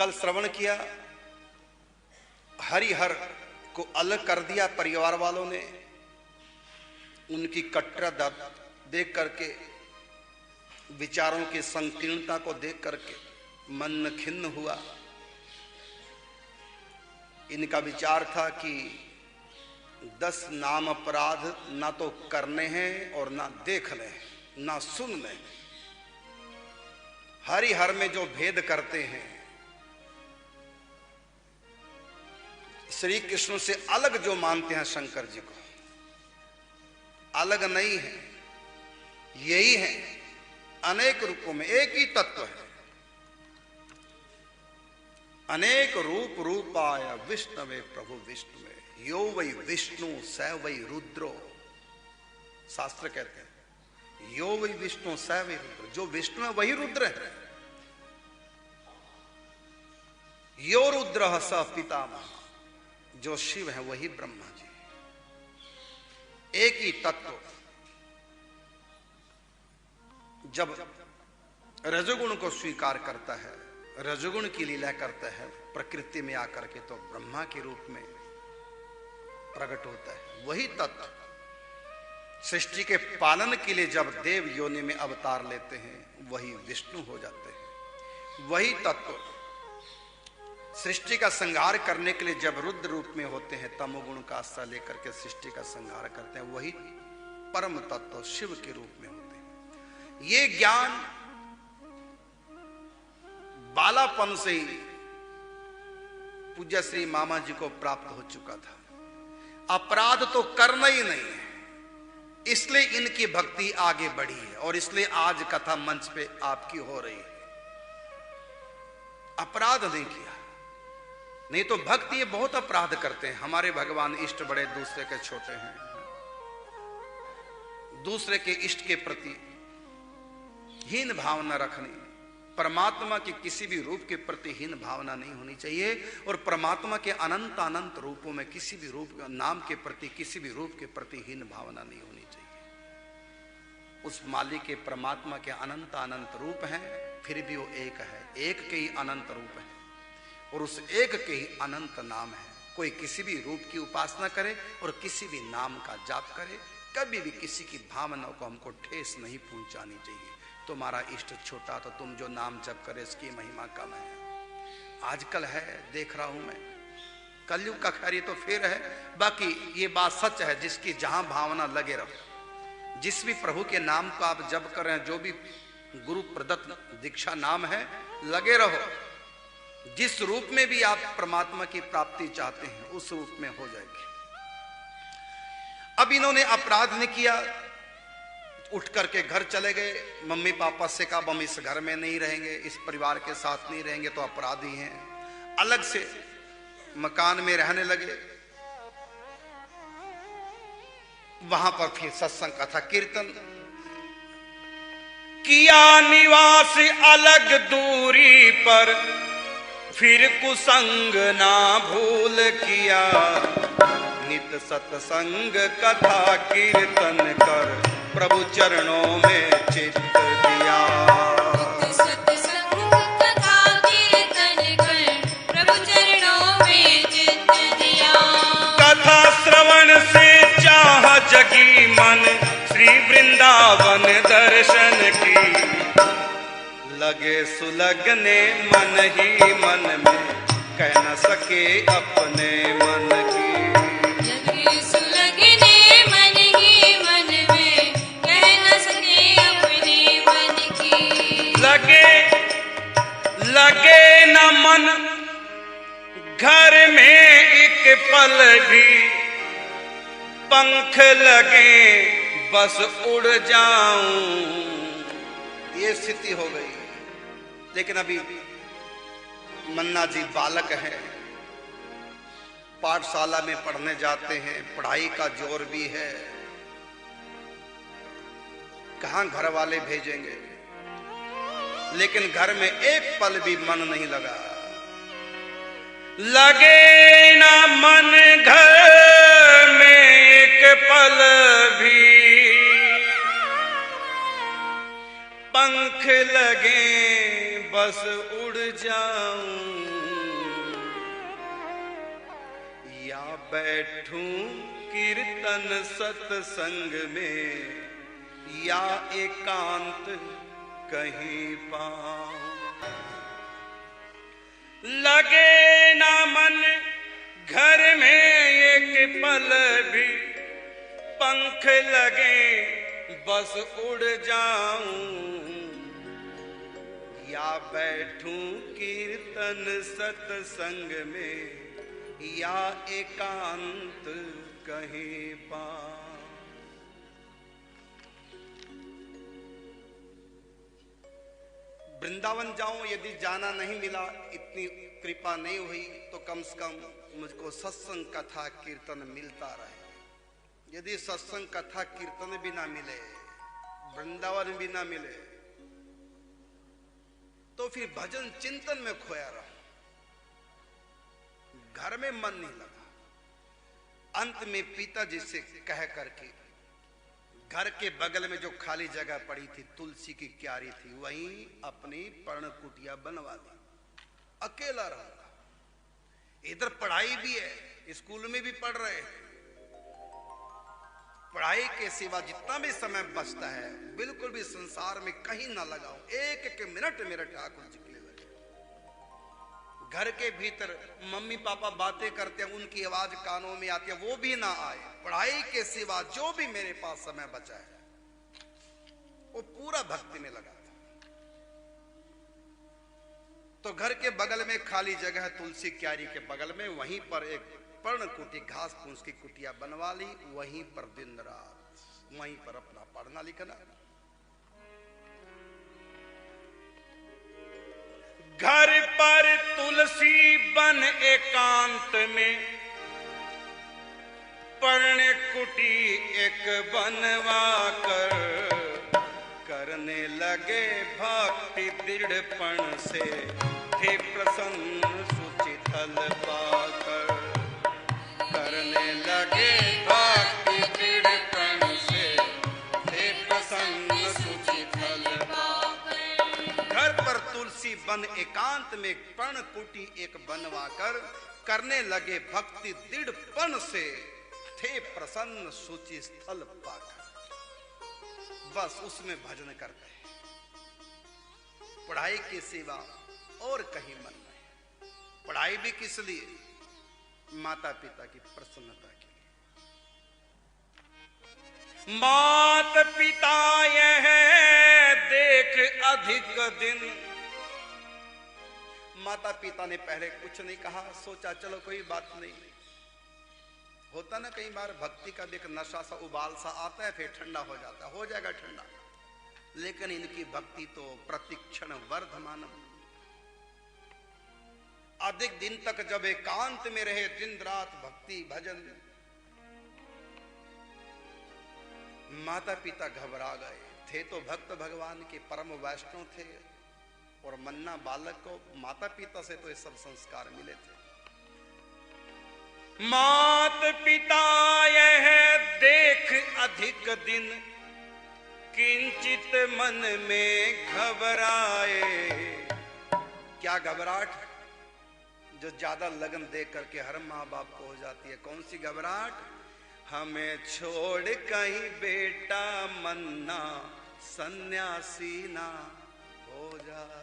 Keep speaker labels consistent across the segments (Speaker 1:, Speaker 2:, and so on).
Speaker 1: कल श्रवण किया, हरिहर को अलग कर दिया परिवार वालों ने। उनकी कट्टरता देख करके, विचारों की संकीर्णता को देख करके मन खिन्न हुआ। इनका विचार था कि 10 नाम अपराध ना तो करने हैं और ना देखने हैं, ना सुनने हैं। हरिहर में जो भेद करते हैं, श्री कृष्ण से अलग जो मानते हैं शंकर जी को, अलग नहीं है, यही है, अनेक रूपों में एक ही तत्व है। अनेक रूप रूपाय विष्णवे प्रभु विष्णुवे, यो वै विष्णु स वै रुद्रो। शास्त्र कहते हैं यो वै विष्णु स वै रुद्र, जो विष्णु है वही रुद्र है। यो रुद्र स पितामह, जो शिव है वही ब्रह्मा जी। एक ही तत्व। जब रजोगुण को स्वीकार करता है, रजोगुण की लीला करता है प्रकृति में आकर के, तो ब्रह्मा के रूप में प्रकट होता है। वही तत्व सृष्टि के पालन के लिए जब देव योनि में अवतार लेते हैं, वही विष्णु हो जाते हैं। वही तत्व सृष्टि का संहार करने के लिए जब रुद्र रूप में होते हैं, तमोगुण का आश्रय लेकर के सृष्टि का संहार करते हैं, वही परम तत्व शिव के रूप में होते हैं। ये ज्ञान बालापन से ही पूज्य श्री मामा जी को प्राप्त हो चुका था। अपराध तो करना ही नहीं है, इसलिए इनकी भक्ति आगे बढ़ी है और इसलिए आज कथा मंच पे आपकी हो रही है। अपराध नहीं किया, नहीं तो भक्त ये बहुत अपराध करते हैं। हमारे भगवान इष्ट बड़े दूसरे के छोटे हैं, दूसरे के इष्ट के प्रति हीन भावना रखनी। परमात्मा के किसी भी रूप के प्रति हीन भावना नहीं होनी चाहिए, और परमात्मा के अनंत अनंत रूपों में किसी भी रूप नाम के प्रति, किसी भी रूप के प्रति हीन भावना नहीं होनी चाहिए। उस मालिक के परमात्मा के अनंत अनंत रूप हैं, फिर भी वो एक है, एक के ही अनंत रूप है और उस एक के ही अनंत नाम है। कोई किसी भी रूप की उपासना करे और किसी भी नाम का जाप करे, कभी भी किसी की भावनाओं को हमको ठेस नहीं पहुंचानी चाहिए। तुम्हारा इष्ट छोटा तो तुम जो नाम जप करे इसकी महिमा कम है। आजकल है, देख रहा हूं मैं, कलयुग का खैर ये तो फिर है, बाकी ये बात सच है, जिसकी जहां भावना लगे रहो। जिस भी प्रभु के नाम को आप जप कर रहे हैं, जो भी गुरु प्रदत्त दीक्षा नाम है, लगे रहो। जिस रूप में भी आप परमात्मा की प्राप्ति चाहते हैं, उस रूप में हो जाएगी। अब इन्होंने अपराध नहीं किया, उठ करके घर चले गए। मम्मी पापा से कहा हम इस घर में नहीं रहेंगे, इस परिवार के साथ नहीं रहेंगे, तो अपराधी हैं। अलग से मकान में रहने लगे। वहां पर फिर सत्संग कथा कीर्तन
Speaker 2: किया, निवास अलग दूरी पर, फिर कुसंग ना भूल किया। नित सत्संग कथा कीर्तन कर, प्रभु चरणों में चित्त दिया।
Speaker 3: सत्संग कथा कीर्तन कर, प्रभु चरणों में चित्त दिया।
Speaker 2: कथा श्रवण से चाह जगी मन, श्री वृंदावन दर्शन की। लगे सुलगने मन ही मन में, कह न सके अपने मन की।
Speaker 3: लगे सुलगने मन ही मन में, कह न सके अपने मन की।
Speaker 2: लगे न मन घर में एक पल भी, पंख लगे बस उड़ जाऊं।
Speaker 1: ये स्थिति हो गई। लेकिन अभी मन्ना जी बालक हैं, पाठशाला में पढ़ने जाते हैं, पढ़ाई का जोर भी है, कहां घर वाले भेजेंगे। लेकिन घर में एक पल भी मन नहीं लगा।
Speaker 2: लगे ना मन घर में एक पल भी, पंख लगे बस उड़ जाऊं।
Speaker 1: बैठूं कीर्तन सत्संग में, या एकांत कहीं पाऊं।
Speaker 2: लगे ना मन घर में एक पल भी, पंख लगे बस उड़ जाऊं।
Speaker 1: या बैठूं कीर्तन सत्संग में, या एकांत कहीं पाऊं। वृंदावन जाऊं, यदि जाना नहीं मिला, इतनी कृपा नहीं हुई, तो कम से कम मुझको सत्संग कथा कीर्तन मिलता रहे। यदि सत्संग कथा कीर्तन भी ना मिले, वृंदावन भी ना मिले, तो फिर भजन चिंतन में खोया रहा, घर में मन नहीं लगा। अंत में पिताजी से कह करके घर के बगल में जो खाली जगह पड़ी थी, तुलसी की क्यारी थी, वहीं अपनी पर्ण कुटिया बनवा दी। अकेला रहूंगा, इधर पढ़ाई भी है, स्कूल में भी पढ़ रहे हैं, पढ़ाई के सिवा जितना भी समय बचता है बिल्कुल भी संसार में कहीं ना लगाऊं। एक एक मिनट मेरे ठाकुर जी के लिए लगे। घर के भीतर मम्मी पापा बातें करते हैं, उनकी आवाज कानों में आती है, वो भी ना आए। पढ़ाई के सिवा जो भी मेरे पास समय बचा है वो पूरा भक्ति में लगा था। तो घर के बगल में खाली जगह, तुलसी क्यारी के बगल में, वहीं पर एक पर्ण कुटी, घास फूस की कुटिया बनवा ली। वहीं पर दिन रात वहीं पर अपना पढ़ना लिखना।
Speaker 2: घर पर तुलसी बन एकांत में, पर्ण कुटी एक बनवा कर, करने लगे भक्ति दृढ़पण से, थे प्रसन्न सुचिथल पाकर। करने लगे भक्ति दृढ़पण से, थे प्रसन्न सुचिथल पाकर।
Speaker 1: घर पर तुलसी बन एकांत में पर्ण कुटी एक बनवा कर, करने लगे भक्ति दृढ़पण से, थे प्रसन्न सूची स्थल पाकर। बस उसमें भजन करते हैं, पढ़ाई के सिवा और कहीं मन नहीं। पढ़ाई भी किस लिए? माता पिता की प्रसन्नता के लिए।
Speaker 2: मात पिता यह देख अधिक दिन।
Speaker 1: माता पिता ने पहले कुछ नहीं कहा, सोचा चलो कोई बात नहीं। होता ना कई बार भक्ति का भी एक नशा सा, उबाल सा आता है, फिर ठंडा हो जाता है, हो जाएगा ठंडा। लेकिन इनकी भक्ति तो प्रतिक्षण वर्धमानम। अधिक दिन तक जब एकांत में रहे, दिन रात भक्ति भजन, माता पिता घबरा गए। थे तो भक्त भगवान के परम वैष्णव थे, और मन्ना बालक को माता पिता से तो ये सब संस्कार मिले थे।
Speaker 2: मात पिता यह देख अधिक दिन, किंचित मन में घबराए।
Speaker 1: क्या घबराहट जो ज्यादा लगन देख करके हर माँ बाप को हो जाती है? कौन सी घबराहट? हमें छोड़ कहीं बेटा मन्ना सन्यासी ना हो जाए।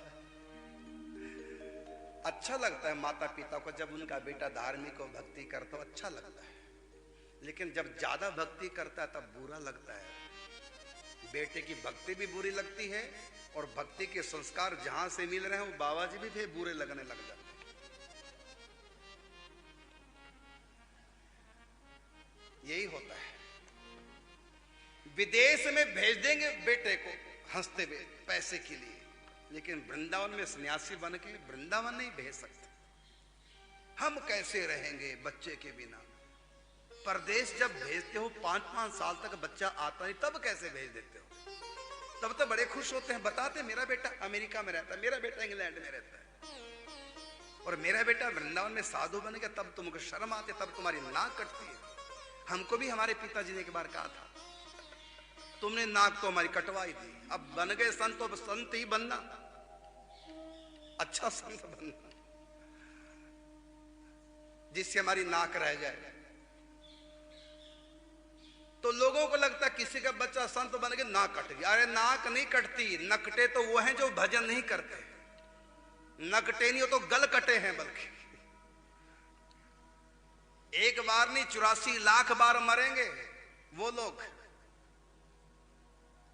Speaker 1: अच्छा लगता है माता पिता को जब उनका बेटा धार्मिक हो, भक्ति करता हो, अच्छा लगता है। लेकिन जब ज्यादा भक्ति करता है तब बुरा लगता है। बेटे की भक्ति भी बुरी लगती है, और भक्ति के संस्कार जहां से मिल रहे हैं वो बाबा जी भी बुरे लगने लग जाते हैं। यही होता है। विदेश में भेज देंगे बेटे को हंसते हुए पैसे के लिए, लेकिन वृंदावन में सन्यासी बन के वृंदावन नहीं भेज सकते। हम कैसे रहेंगे बच्चे के बिना? परदेश जब भेजते हो 5-5 साल तक बच्चा आता नहीं, तब कैसे भेज देते हो? तब तो बड़े खुश होते हैं, बताते मेरा बेटा अमेरिका में रहता है, मेरा बेटा इंग्लैंड में रहता है, और मेरा बेटा वृंदावन में साधु बन गया। तब तुमको शर्म आती, तब तुम्हारी नाक कटती है। हमको भी हमारे पिताजी ने एक बार कहा था, तुमने नाक तो हमारी कटवाई थी, अब बन गए संत तो संत ही बनना, अच्छा संत बनना, जिससे हमारी नाक रह जाए। तो लोगों को लगता है किसी का बच्चा संत बन के नाक कट गया। अरे नाक नहीं कटती, नकटे तो वो हैं जो भजन नहीं करते, नकटे नहीं हो तो गल कटे हैं। बल्कि एक बार नहीं 84 लाख बार मरेंगे वो लोग।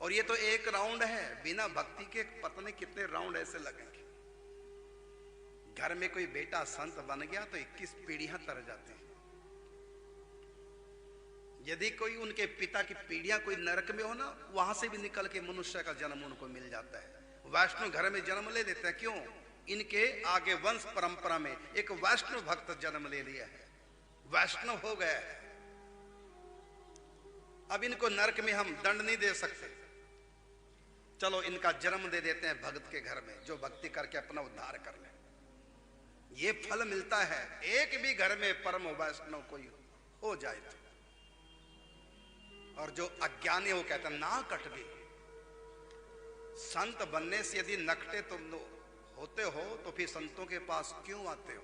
Speaker 1: और ये तो एक राउंड है, बिना भक्ति के पता नहीं कितने राउंड ऐसे लगेंगे। घर में कोई बेटा संत बन गया तो 21 पीढ़ियां तर जाती हैं। यदि कोई उनके पिता की पीढ़ियां कोई नरक में हो ना, वहां से भी निकल के मनुष्य का जन्म उनको मिल जाता है। वैष्णव घर में जन्म ले लेते हैं, क्यों? इनके आगे वंश परंपरा में एक वैष्णव भक्त जन्म ले लिया है, वैष्णव हो गया है। अब इनको नरक में हम दंड नहीं दे सकते, चलो इनका जन्म दे देते हैं भक्त के घर में, जो भक्ति करके अपना उद्धार कर ले। ये फल मिलता है। एक भी घर में परम वैष्णव कोई हो जाए तो। और जो अज्ञानी हो कहते हैं ना कट गई। संत बनने से यदि नकटे तुम लोग होते हो तो फिर संतों के पास क्यों आते हो?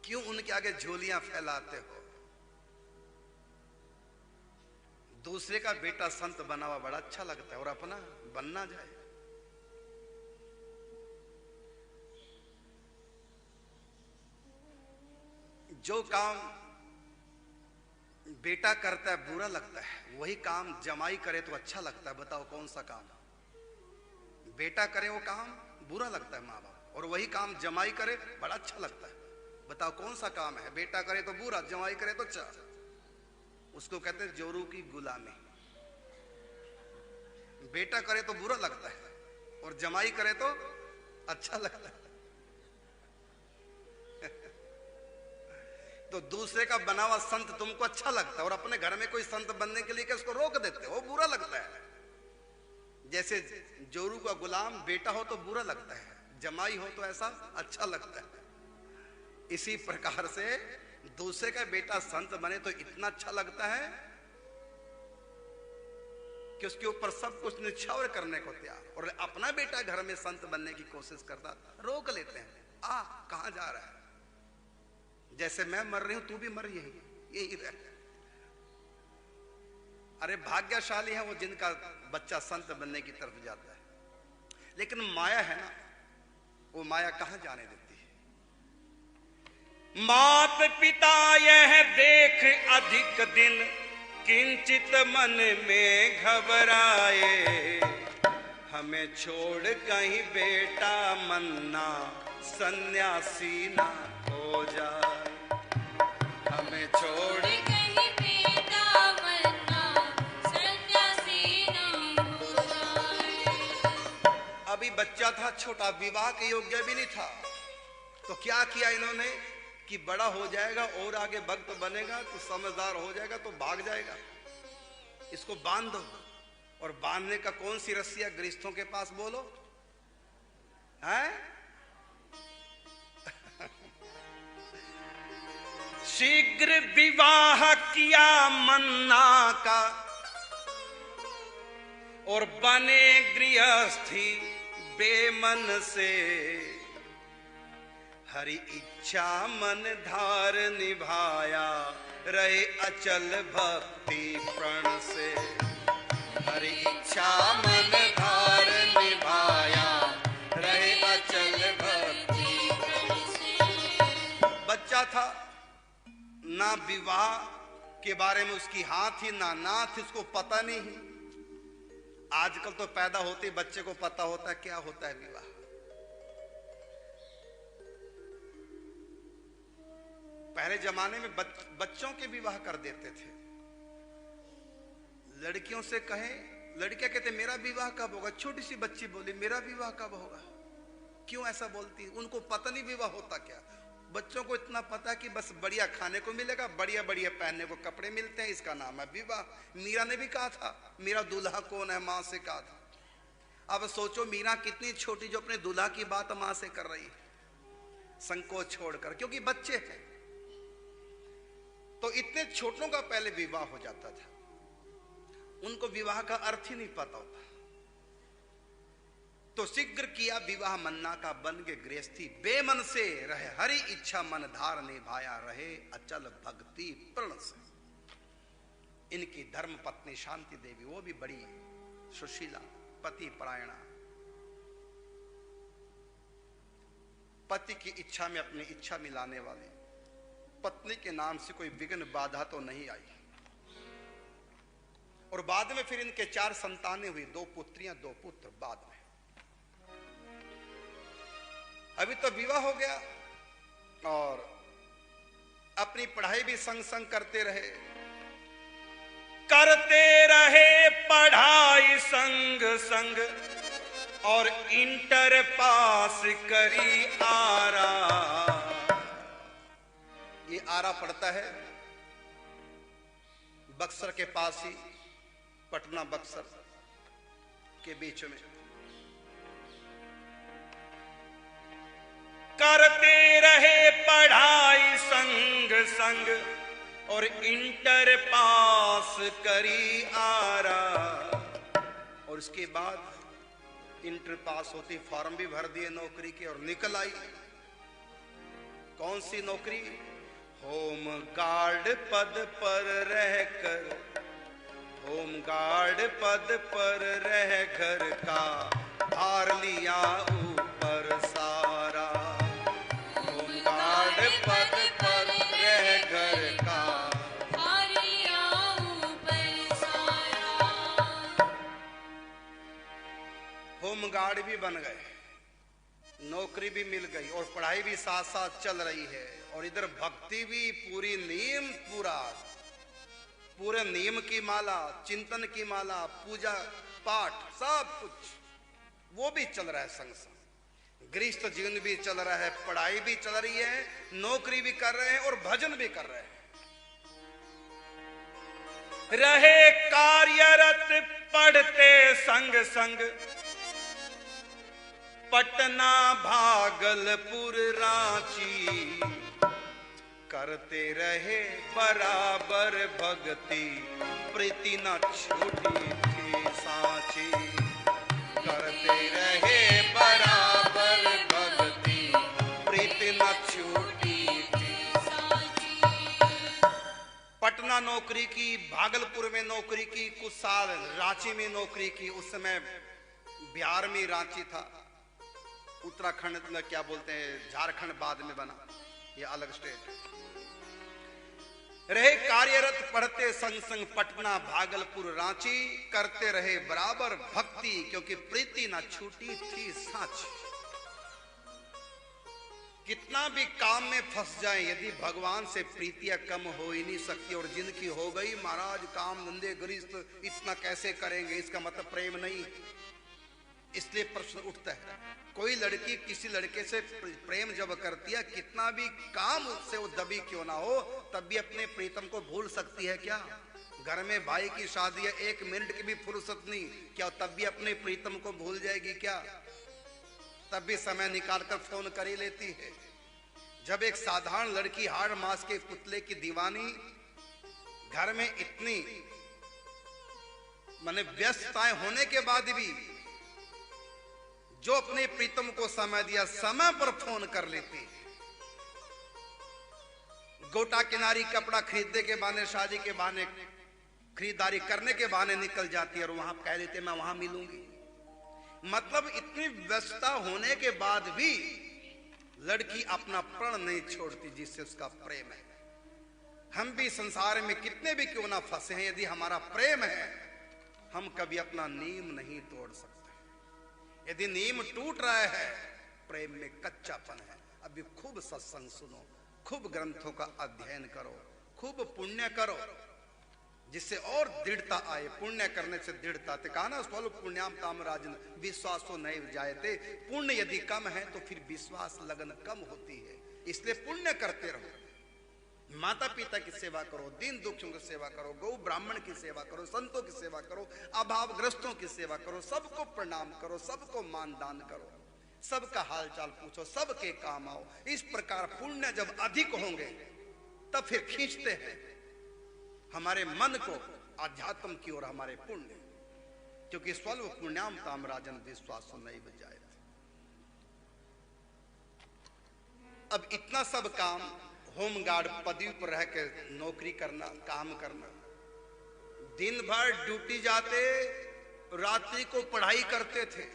Speaker 1: क्यों उनके आगे झोलियां फैलाते हो? दूसरे का बेटा संत बना हुआ बड़ा अच्छा लगता है और अपना बनना जाए। जो काम बेटा करता है बुरा लगता है, वही काम जमाई करे तो अच्छा लगता है। बताओ कौन सा काम? बेटा करे वो काम बुरा लगता है माँ बाप, और वही काम जमाई करे बड़ा अच्छा लगता है। बताओ कौन सा काम है? बेटा करे तो बुरा, जमाई करे तो अच्छा। उसको कहते हैं जोरू की गुलामी। बेटा करे तो बुरा लगता है और जमाई करे तो अच्छा लगता है। तो दूसरे का बना हुआ संत तुमको अच्छा लगता है और अपने घर में कोई संत बनने के लिए क्या उसको रोक देते हो? बुरा लगता है। जैसे जोरू का गुलाम बेटा हो तो बुरा लगता है, जमाई हो तो ऐसा अच्छा लगता है। इसी प्रकार से दूसरे का बेटा संत बने तो इतना अच्छा लगता है कि उसके ऊपर सब कुछ निछावर करने को तैयार, और अपना बेटा घर में संत बनने की कोशिश करता रोक लेते हैं। कहां जा रहा है? जैसे मैं मर रही हूं तू भी मर, यही रह। अरे भाग्यशाली है वो जिनका बच्चा संत बनने की तरफ जाता है। लेकिन माया है ना, वो माया कहां जाने देती है?
Speaker 2: मात पिता यह देख अधिक दिन किंचित मन में घबराए, हमें छोड़ कहीं बेटा मन्ना सन्यासी ना हो जाए। हमें छोड़
Speaker 3: कहीं बेटा मन्ना सन्यासी ना हो जाए।
Speaker 1: अभी बच्चा था छोटा, विवाह के योग्य भी नहीं था, तो क्या किया इन्होंने कि बड़ा हो जाएगा और आगे भक्त बनेगा तो समझदार हो जाएगा तो भाग जाएगा, इसको बांध दो। और बांधने का कौन सी रस्सियां गृहस्थों के पास बोलो है?
Speaker 2: शीघ्र विवाह किया मन्ना का और बने गृहस्थी बेमन से, हरि इच्छा मन धार निभाया रहे अचल भक्ति प्रण से। हरि इच्छा मन धार निभाया रहे अचल भक्ति प्रण से।
Speaker 1: बच्चा था ना, विवाह के बारे में उसकी हाँ थी ना ना थी, उसको पता नहीं। आजकल तो पैदा होते ही बच्चे को पता होता है क्या होता है विवाह। पहले जमाने में बच्चों के विवाह कर देते थे। लड़कियों से कहें, लड़कियां कहते मेरा विवाह कब होगा? छोटी सी बच्ची बोली मेरा विवाह कब होगा? क्यों ऐसा बोलती? उनको पता नहीं विवाह होता क्या। बच्चों को इतना पता कि बस बढ़िया खाने को मिलेगा, बढ़िया बढ़िया पहनने को कपड़े मिलते हैं, इसका नाम है विवाह। मीरा ने भी कहा था मेरा दूल्हा कौन है, मां से कहा था। अब सोचो मीरा कितनी छोटी जो अपने दूल्हा की बात मां से कर रही है, संकोच छोड़कर, क्योंकि बच्चे हैं। तो इतने छोटों का पहले विवाह हो जाता था, उनको विवाह का अर्थ ही नहीं पता होता। तो शीघ्र किया विवाह मन्ना का, बन के गृहस्थी बेमन से रहे, हरि इच्छा मन धार निभाया रहे अचल भक्ति प्रण से। इनकी धर्म पत्नी शांति देवी, वो भी बड़ी सुशीला, पति परायणा, पति की इच्छा में अपनी इच्छा मिलाने वाली, पत्नी के नाम से कोई विघ्न बाधा तो नहीं आई। और बाद में फिर इनके 4 संतानें हुई, 2 पुत्रियां 2 पुत्र। बाद में अभी तो विवाह हो गया और अपनी पढ़ाई भी संग संग करते रहे पढ़ाई संग संग, और इंटर पास करी आरा। ये आरा पड़ता है बक्सर के पास ही, पटना बक्सर के बीच में। करते रहे पढ़ाई संग संग, और इंटर पास करी आरा। और उसके बाद इंटर पास होती, फॉर्म भी भर दिए नौकरी के, और निकल आई। कौन सी नौकरी? होम गार्ड पद पर रहकर, होम गार्ड पद पर रह घर का भार लिया ऊपर सारा। होम गार्ड पद पर रह घर का
Speaker 3: भार लिया ऊपर सारा।
Speaker 1: होम गार्ड भी बन गए, नौकरी भी मिल गई, और पढ़ाई भी साथ साथ चल रही है, और इधर भक्ति भी पूरी, नियम पूरे नियम की माला, चिंतन की माला, पूजा पाठ सब कुछ वो भी चल रहा है संग संग। गृहस्थ जीवन भी चल रहा है, पढ़ाई भी चल रही है, नौकरी भी कर रहे हैं और भजन भी कर रहे हैं। रहे कार्यरत पढ़ते संग संग, पटना भागलपुर रांची। करते रहे बराबर भक्ति, प्रीति न छूटी थी साची। करते रहे बराबर भक्ति, प्रीति न छूटी थी
Speaker 3: साची।
Speaker 1: पटना नौकरी की, भागलपुर में नौकरी की, कुछ साल रांची में नौकरी की। उस समय बिहार में रांची था, उत्तराखंड में क्या बोलते हैं, झारखंड बाद में बना, ये अलग स्टेट। रहे कार्यरत पढ़ते संग संग, पटना भागलपुर रांची। करते रहे बराबर भक्ति, क्योंकि प्रीति ना छूटी थी साची। कितना भी काम में फंस जाए, यदि भगवान से प्रीतियां कम हो ही नहीं सकती। और जिनकी हो गई, महाराज काम धंधे गृहस्थ इतना कैसे करेंगे, इसका मतलब प्रेम नहीं। इसलिए प्रश्न उठता है, कोई लड़की किसी लड़के से प्रेम जब करती है, कितना भी काम उससे वो दबी क्यों ना हो, तब भी अपने प्रीतम को भूल सकती है क्या? घर में भाई की शादी है, 1 मिनट की भी फुर्सत नहीं, क्या तब भी अपने प्रीतम को भूल जाएगी क्या? तब भी समय निकालकर फोन कर ही लेती है। जब एक साधारण लड़की हाड़ मास के पुतले की दीवानी, घर में इतनी माने व्यस्तताएं होने के बाद भी जो अपने प्रीतम को समय दिया, समय पर फोन कर लेती है। गोटा किनारी कपड़ा खरीदने के बहाने, शादी के बहाने, खरीदारी करने के बहाने निकल जाती है, और वहां कह देते मैं वहां मिलूंगी। मतलब इतनी व्यस्तता होने के बाद भी लड़की अपना प्रण नहीं छोड़ती जिससे उसका प्रेम है। हम भी संसार में कितने भी क्यों ना फंसे हैं, यदि हमारा प्रेम है, हम कभी अपना नियम नहीं तोड़ सकते। यदि नियम टूट रहा है, प्रेम में कच्चापन है। अभी खूब सत्संग सुनो, खूब ग्रंथों का अध्ययन करो, खूब पुण्य करो, जिससे और दृढ़ता आए। पुण्य करने से दृढ़ता, कहा ना, स्वल्प पुण्याम ताम राजन विश्वासो नैव जायते। पुण्य यदि कम है तो फिर विश्वास लगन कम होती है। इसलिए पुण्य करते रहो, माता पिता की सेवा करो, दीन दुखियों की सेवा करो, गौ ब्राह्मण की सेवा करो, संतों की सेवा करो, अभावग्रस्तों की सेवा करो, सबको प्रणाम करो, सबको मान दान करो, सबका हालचाल पूछो, सबके काम आओ। इस प्रकार पुण्य जब अधिक होंगे तब फिर खींचते हैं हमारे मन को आध्यात्म की ओर, हमारे पुण्य, क्योंकि स्वल्प पुण्याम ताम राजन विश्वासो नैव जायते। अब इतना सब काम, होमगार्ड पदवी पर रह के नौकरी करना, काम करना, दिन भर ड्यूटी जाते, रात्रि को पढ़ाई करते थे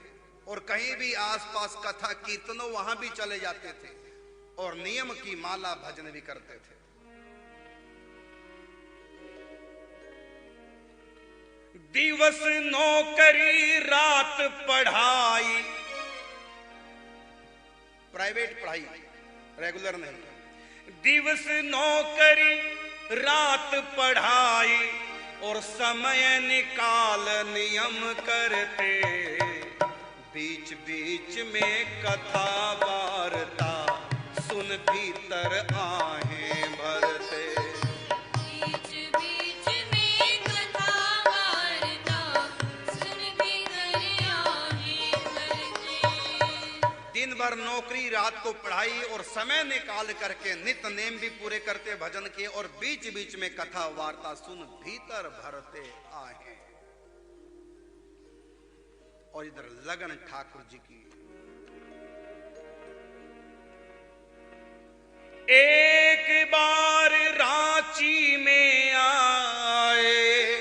Speaker 1: और कहीं भी आसपास कथा कीर्तनों वहां भी चले जाते थे और नियम की माला भजन भी करते थे।
Speaker 2: दिवस नौकरी रात पढ़ाई,
Speaker 1: प्राइवेट पढ़ाई, रेगुलर नहीं।
Speaker 2: दिवस नौकरी रात पढ़ाई और समय निकाल नियम करते, बीच बीच में कथा वार्ता सुन भीतर आहें भरते।
Speaker 3: बीच बीच में कथा वार्ता सुन भीतर आहें भरते।
Speaker 1: दिन भर नौकरी, रात को पढ़ाई और समय निकाल करके नित्य नेम भी पूरे करते भजन के, और बीच बीच में कथा वार्ता सुन भीतर भरते आहे। और इधर लगन ठाकुर जी की,
Speaker 2: एक बार रांची में आए,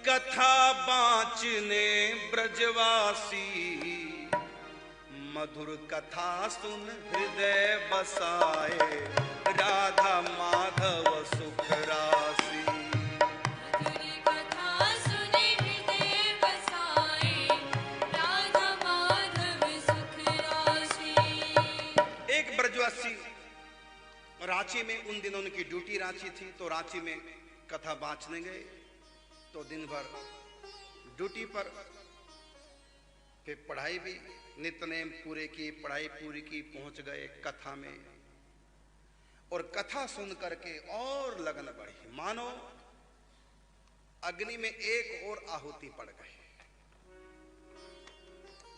Speaker 2: कथा बाँचने ब्रजवासी, मधुर कथा सुन हृदय बसाए, राधा माधव सुख राशि।
Speaker 3: मधुर कथा सुन हृदय बसाए, राधा माधव सुख राशि।
Speaker 1: एक ब्रजवासी रांची में, उन दिनों उनकी ड्यूटी रांची थी, तो रांची में कथा बाँचने गए। तो दिन भर ड्यूटी पर, फिर पढ़ाई भी नित्य नेम पूरे की, पढ़ाई पूरी की, पहुंच गए कथा में और कथा सुन करके और लगन बढ़ी, मानो अग्नि में एक और आहुति पड़ गई।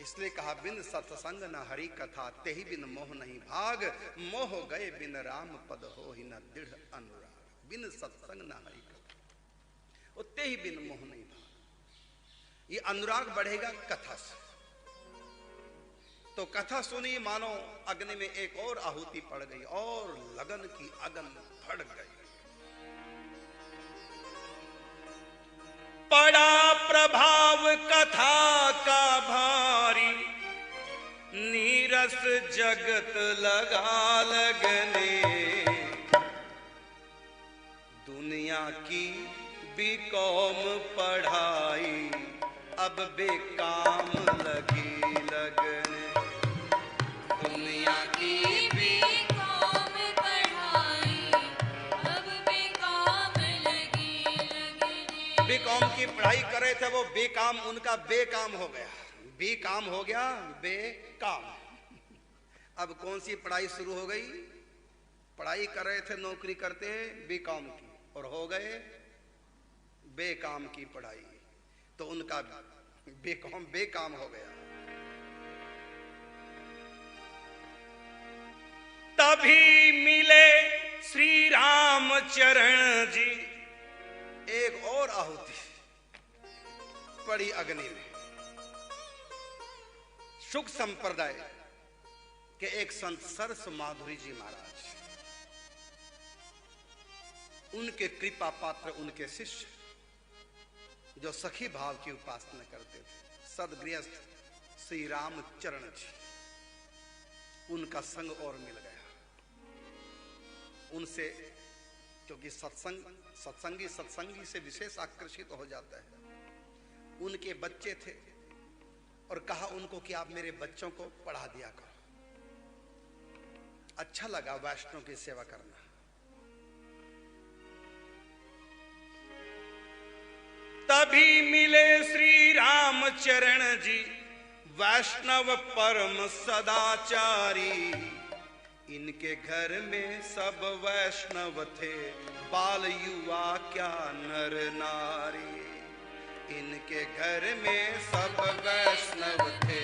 Speaker 1: इसलिए कहा बिन सत्संग न हरि कथा, तेहि बिन मोह नहीं भाग, मोह गए बिन राम पद हो ही न दृढ़ अनुराग। बिन सत्संग न हरि कथा, और तेहि बिन मोह नहीं भाग। ये अनुराग बढ़ेगा कथा से। तो कथा सुनी, मानो अग्नि में एक और आहुति पड़ गई और लगन की अगन भड़क गई।
Speaker 2: पड़ा प्रभाव कथा का भारी, नीरस जगत लगा लगने, दुनिया की बीकॉम पढ़ाई अब बेकाम लगी लगने। दुनिया की
Speaker 3: बेकाम पढ़ाई अब बेकाम लगी लगने।
Speaker 1: बीकॉम की पढ़ाई कर रहे थे वो, बेकाम उनका बेकाम हो गया, बेकाम हो गया बेकाम। अब कौन सी पढ़ाई शुरू हो गई? पढ़ाई कर रहे थे, नौकरी करते हैं बीकॉम की, और हो गए बेकाम की पढ़ाई, तो उनका बेकॉम बेकाम हो गया।
Speaker 2: तभी मिले श्री रामचरण जी,
Speaker 1: एक और आहुति पड़ी अग्नि में। सुख संप्रदाय के एक संत सरस माधुरी जी महाराज, उनके कृपा पात्र, उनके शिष्य जो सखी भाव की उपासना करते थे, सदगृहस्थ श्री रामचरण जी, उनका संग और मिल गया उनसे, क्योंकि सत्संगी से विशेष आकर्षित हो जाता है। उनके बच्चे थे और कहा उनको कि आप मेरे बच्चों को पढ़ा दिया करो। अच्छा लगा वैष्णव की सेवा करना।
Speaker 2: तभी मिले श्री रामचरण जी, वैष्णव परम सदाचारी। इनके घर में सब वैष्णव थे, बाल युवा क्या नर नारी। इनके घर में सब वैष्णव थे,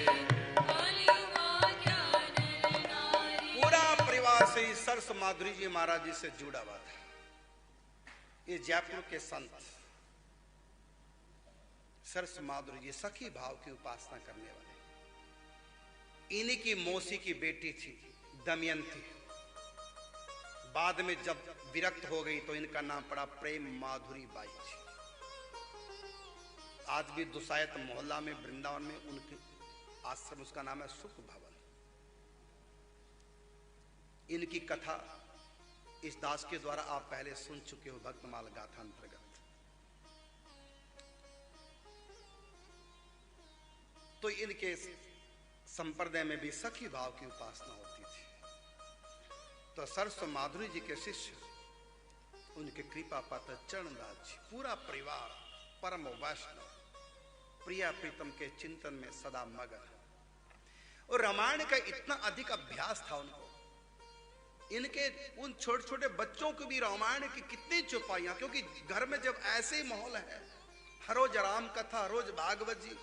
Speaker 3: बाल युवा क्या नर नारी।
Speaker 1: पूरा परिवार से ही सरस माधुरी जी महाराज जी से जुड़ा हुआ था। ये जयपुर के संत सरस माधुरी जी सखी भाव की उपासना करने वाले। इन्हीं की मौसी की बेटी थी दमयंती, बाद में जब विरक्त हो गई तो इनका नाम पड़ा प्रेम माधुरी बाई जी। आज भी दुसायत मोहल्ला में वृंदावन में उनके आश्रम, उसका नाम है सुख भवन। इनकी कथा इस दास के द्वारा आप पहले सुन चुके हो भक्तमाल गाथा अंतर्गत। तो इनके संप्रदाय में भी सखी भाव की उपासना होती थी। तो सरस्व माधुरी जी के शिष्य उनके कृपा पात्र चरणदास जी, पूरा परिवार परम वैष्णव प्रिया प्रीतम के चिंतन में सदा मगन। और रामायण का इतना अधिक अभ्यास था उनको, इनके उन छोटे छोटे बच्चों को भी रामायण की कितनी चौपाइयां, क्योंकि घर में जब ऐसे ही माहौल है, हर रोज राम कथा, हर रोज भागवत जी,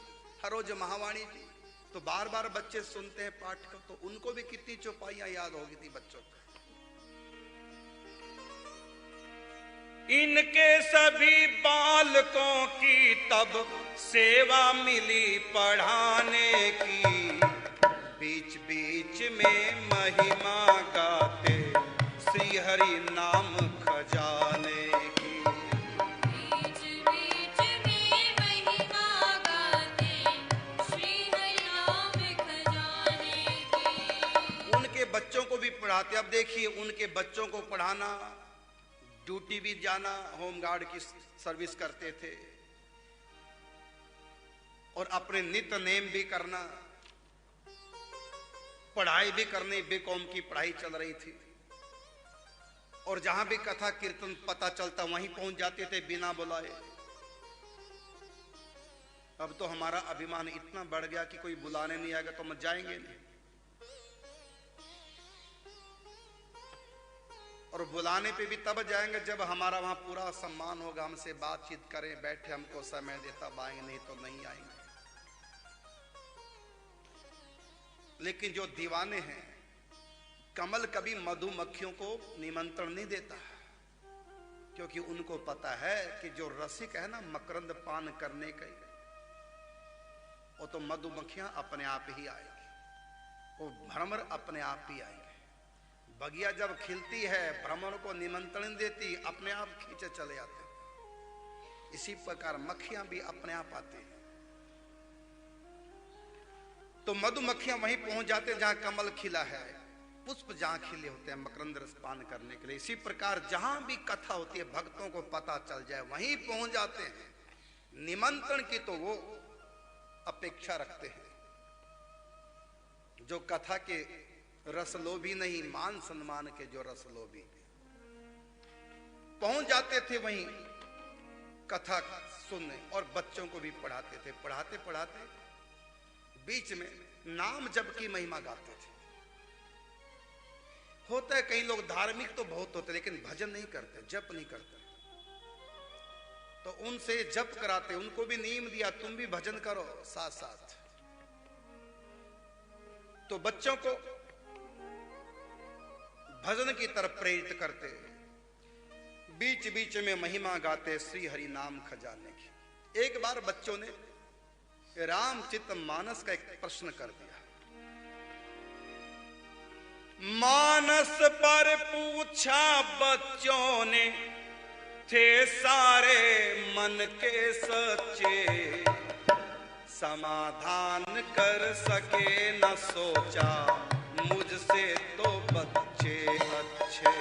Speaker 1: हर रोज महावाणी जी, तो बार बार बच्चे सुनते हैं पाठ का, तो उनको भी कितनी चौपाइयां याद होगी थी बच्चों को।
Speaker 2: इनके सभी बालकों की तब सेवा मिली पढ़ाने की, बीच बीच में महिमा गाते श्री हरि नाम खजाने की।
Speaker 3: बीच बीच में महिमा गाते श्री हरि नाम खजाने की।
Speaker 1: उनके बच्चों को भी पढ़ाते। अब देखिए, उनके बच्चों को पढ़ाना, ड्यूटी भी जाना, होमगार्ड की सर्विस करते थे और अपने नित्य नेम भी करना, पढ़ाई भी करनी, बीकॉम की पढ़ाई चल रही थी। और जहां भी कथा कीर्तन पता चलता वहीं पहुंच जाते थे बिना बुलाए। अब तो हमारा अभिमान इतना बढ़ गया कि कोई बुलाने नहीं आएगा तो हम जाएंगे नहीं, और बुलाने पे भी तब जाएंगे जब हमारा वहां पूरा सम्मान होगा, हमसे बातचीत करें, बैठे, हमको समय देता आएंगे, नहीं तो नहीं आएंगे। लेकिन जो दीवाने हैं, कमल कभी मधुमक्खियों को निमंत्रण नहीं देता, क्योंकि उनको पता है कि जो रसिक है ना मकरंद पान करने के, वो तो मधुमक्खियां अपने आप ही आएंगी, वो भ्रमर अपने आप ही आएंगे। बगिया जब खिलती है भ्रमर को निमंत्रण देती, अपने आप खींचे चले आते हैं। इसी प्रकार मक्खियां भी अपने आप आती हैं। तो मधुमक्खियां वहीं पहुंच जाते हैं जहां कमल खिला है, पुष्प जहां खिले होते हैं मकरंद रस पान करने के लिए। इसी प्रकार जहां भी कथा होती है, भक्तों को पता चल जाए वहीं पहुंच जाते हैं। निमंत्रण की तो वो अपेक्षा रखते हैं, जो कथा के रसलोभी नहीं, मान सम्मान के जो रसलोभी, पहुंच जाते थे वहीं कथा सुनने और बच्चों को भी पढ़ाते थे। पढ़ाते पढ़ाते बीच में नाम जप की महिमा गाते थे। होता है कई लोग धार्मिक तो बहुत होते लेकिन भजन नहीं करते, जप नहीं करते, तो उनसे जप कराते, उनको भी नियम दिया तुम भी भजन करो साथ साथ। तो बच्चों को भजन की तरफ प्रेरित करते, बीच बीच में महिमा गाते श्री हरि नाम खजाने की। एक बार बच्चों ने रामचित मानस का एक प्रश्न कर दिया।
Speaker 2: मानस पर पूछा बच्चों ने, थे सारे मन के सच्चे, समाधान कर सके न सोचा, मुझसे तो बच्चे अच्छे।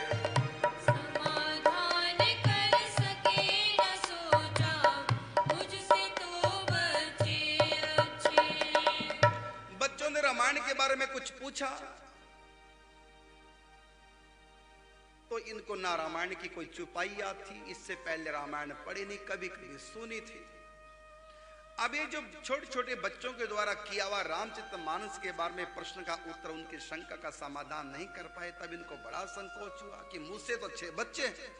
Speaker 3: समाधान कर सके न सोचा, मुझसे तो बच्चे अच्छे।
Speaker 1: बच्चों ने रामायण के बारे में कुछ पूछा तो इनको ना रामायण की कोई चुपाई याद थी, इससे पहले रामायण पढ़ी नहीं, कभी कभी सुनी थी। अब ये जो छोटे छोटे बच्चों के द्वारा किया हुआ रामचरित मानस के बारे में प्रश्न का उत्तर, उनकी शंका का समाधान नहीं कर पाए, तब इनको बड़ा संकोच हुआ कि मुझसे तो अच्छे बच्चे हैं,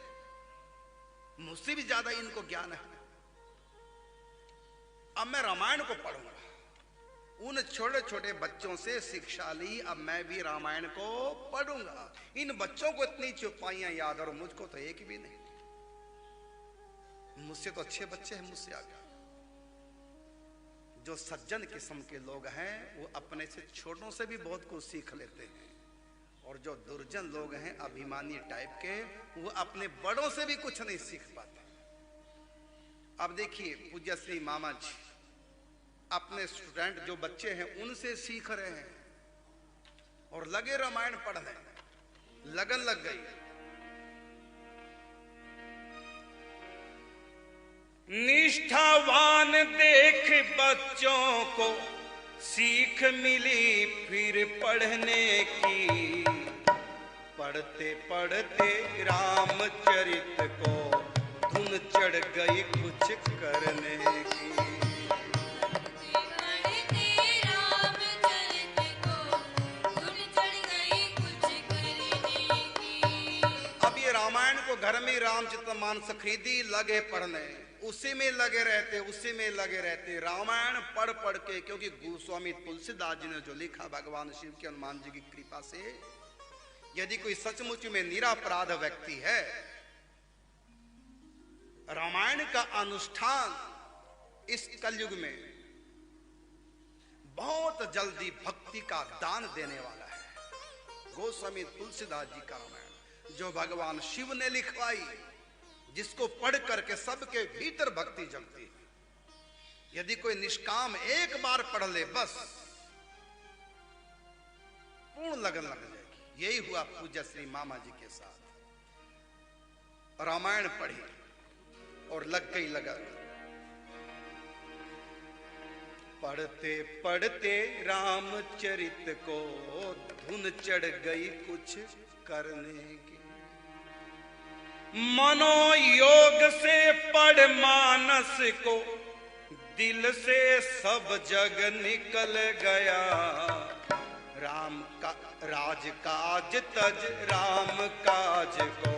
Speaker 1: मुझसे भी ज्यादा इनको ज्ञान है, अब मैं रामायण को पढ़ूंगा। उन छोटे छोटे बच्चों से शिक्षा ली, अब मैं भी रामायण को पढ़ूंगा। इन बच्चों को इतनी चौपाइयां याद और मुझको तो एक भी नहीं, मुझसे तो अच्छे बच्चे हैं मुझसे आगे। जो सज्जन किस्म के लोग हैं वो अपने से छोटों से भी बहुत कुछ सीख लेते हैं, और जो दुर्जन लोग हैं अभिमानी टाइप के, वो अपने बड़ों से भी कुछ नहीं सीख पाते। अब देखिए पूज्य श्री मामा जी अपने स्टूडेंट जो बच्चे हैं उनसे सीख रहे हैं और लगे रामायण पढ़ने, लगन लग गई।
Speaker 2: निष्ठावान देख बच्चों को सीख मिली फिर पढ़ने की, पढ़ते पढ़ते रामचरित को धुन चढ़ गई कुछ करने की। अब ये रामायण को घर में रामचरितमानस खरीदी, लगे पढ़ने, उसी में लगे रहते, उसी में लगे रहते, रामायण पढ़ पढ़ के। क्योंकि गोस्वामी तुलसीदास जी ने जो लिखा भगवान शिव के हनुमान जी की कृपा से, यदि कोई सचमुच में निरापराध व्यक्ति है, रामायण का अनुष्ठान इस कलयुग में बहुत जल्दी भक्ति का दान देने वाला है। गोस्वामी तुलसीदास जी का रामायण जो भगवान शिव ने लिखवाई, जिसको पढ़ करके सबके भीतर भक्ति जगती है। यदि कोई निष्काम एक बार पढ़ ले, बस पूर्ण लगन लग जाएगी। यही हुआ पूज्य श्री मामा जी के साथ। रामायण पढ़ी और लग गई लगन। पढ़ते पढ़ते रामचरित को धुन चढ़ गई कुछ करने की। मनोयोग से पढ़ मानस को, दिल से सब जग निकल गया। राम का राज काज तज राम काज को,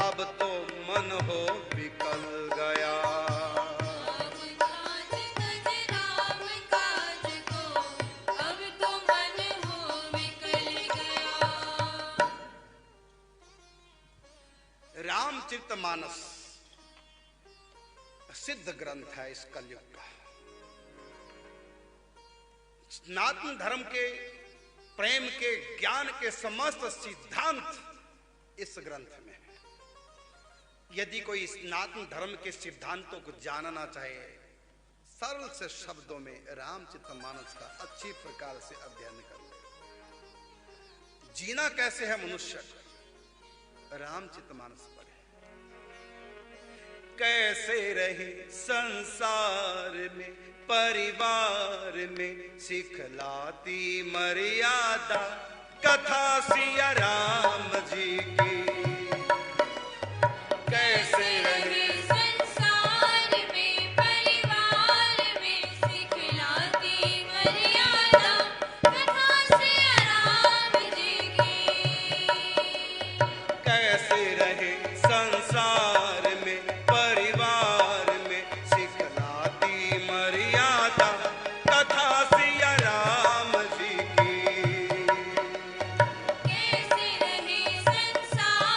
Speaker 2: अब तो मन हो विकल गया। रामचरितमानस सिद्ध ग्रंथ है इस कलयुग का। सनातन धर्म के प्रेम के ज्ञान के समस्त सिद्धांत इस ग्रंथ में है। यदि कोई सनातन धर्म के सिद्धांतों को जानना चाहे, सरल से शब्दों में रामचरितमानस का अच्छी प्रकार से अध्ययन कर ले। जीना कैसे है मनुष्य, रामचरितमानस पढ़े। कैसे रहे संसार में परिवार में, सिखलाती मर्यादा कथा सिया राम जी की। कैसे रहे
Speaker 3: संसार में परिवार में, सिखलाती मर्यादा कथा सिया राम जी की।
Speaker 2: कैसे रहे संसार में परिवार में, सिखलाती मर्यादा कथा सिया राम जी की।
Speaker 3: कैसे रहे संसार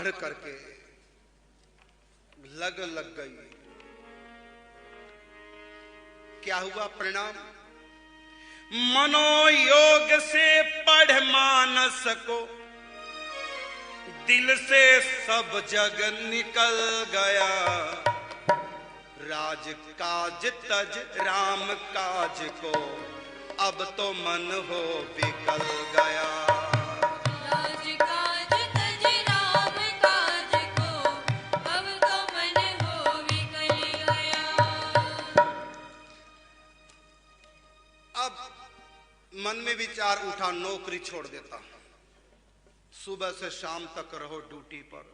Speaker 2: पढ़ करके लग गई। क्या हुआ परिणाम? मनोयोग से पढ़ मानस को, दिल से सब जग निकल गया। राज काज तज राम काज को, अब तो मन हो विकल गया।
Speaker 3: राज काज तज राम काज को, अब तो मन हो विकल गया।
Speaker 2: अब मन में विचार उठा, नौकरी छोड़ देता हूं, सुबह से शाम तक रहो ड्यूटी पर,